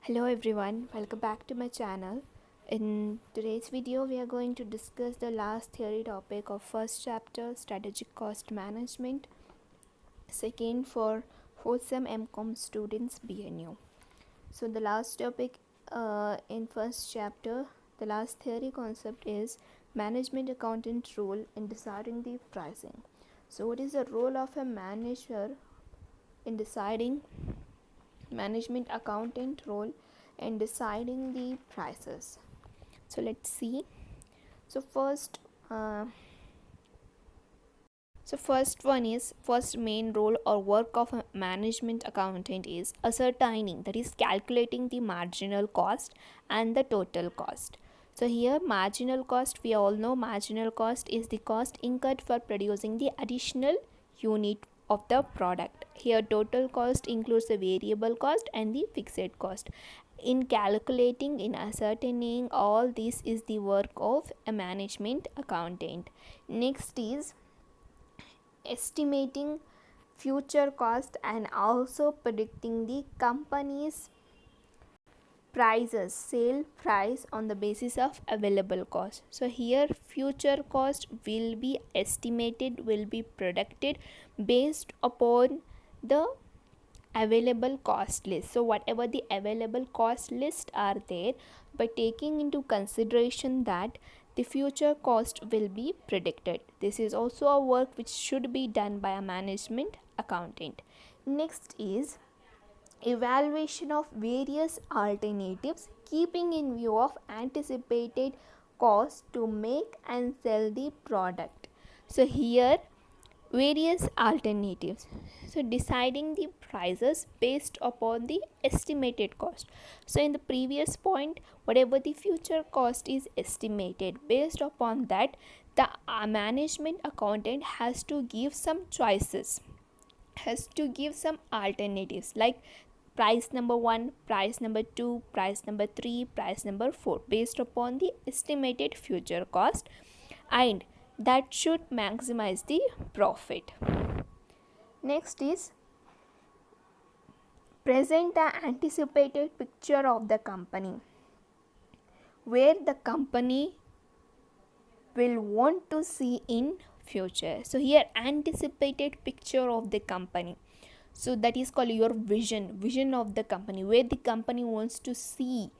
Hello everyone, welcome back to my channel. In today's video, we are going to discuss the last theory topic of first chapter, strategic cost management. Second for 4th sem MCOM students BNU. So the last topic in first chapter, the last theory concept is management accountant role in deciding the pricing. So what is the role of a manager in deciding management accountant role in deciding the prices? So let's see. So uh, first main role or work of a management accountant is ascertaining, that is calculating the marginal cost and the total cost. So here marginal cost, we all know marginal cost is the cost incurred for producing the additional unit of the product. Here total cost includes the variable cost and the fixed cost. In calculating, in ascertaining all this is the work of a management accountant. Next is estimating future cost and also predicting the company's prices, sale price on the basis of available cost. So here future cost will be estimated, will be predicted based upon the available cost list. So whatever the available cost list are there, by taking into consideration that the future cost will be predicted. This is also a work which should be done by a management accountant. Next is evaluation of various alternatives, keeping in view of anticipated cost to make and sell the product. So here various alternatives, so deciding the prices based upon the estimated cost. So in the previous point, whatever the future cost is estimated, based upon that the management accountant has to give some choices, has to give some alternatives like price number 1, price number 2, price number 3, price number 4, based upon the estimated future cost, and that should maximize the profit. Next is present the anticipated picture of the company, where the company will want to see in future. So here anticipated picture of the company, so that is called your vision of the company, where the company wants to see,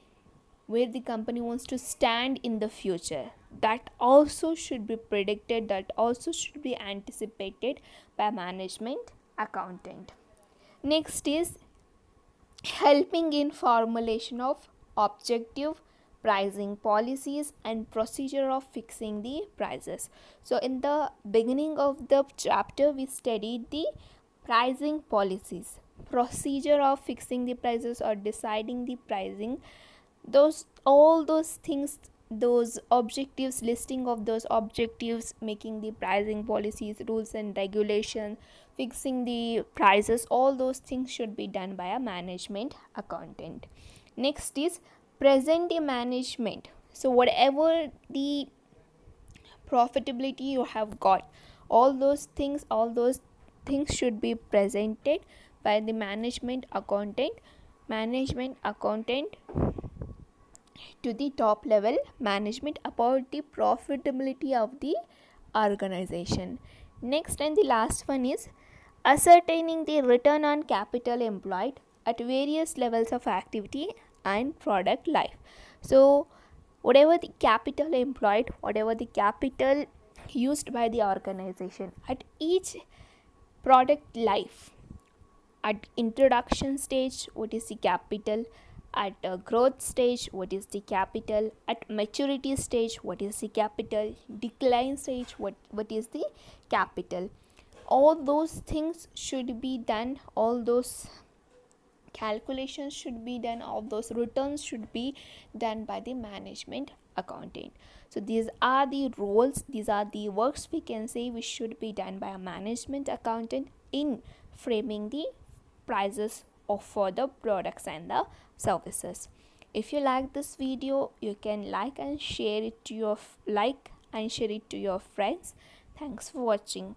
where the company wants to stand in the future. That also should be predicted, that also should be anticipated by management accountant. Next is helping in formulation of objective pricing policies and procedure of fixing the prices. So in the beginning of the chapter we studied the pricing policies, procedure of fixing the prices or deciding the pricing, those all those things, those objectives, listing of those objectives, making the pricing policies, rules and regulations, fixing the prices, all those things should be done by a management accountant. Next is present the management. So whatever the profitability you have got, all those things should be presented by the management accountant to the top level management about the profitability of the organization. Next and the last one is ascertaining the return on capital employed at various levels of activity and product life. So whatever the capital employed, whatever the capital used by the organization at each product life, at introduction stage what is the capital, at a growth stage what is the capital, at maturity stage what is the capital, decline stage what is the capital, all those things should be done, all those calculations should be done, all those returns should be done by the management accountant. So these are the roles, these are the works we can say which should be done by a management accountant in framing the prices of for the products and the services. If you like this video, you can like and share it to your friends. Thanks for watching.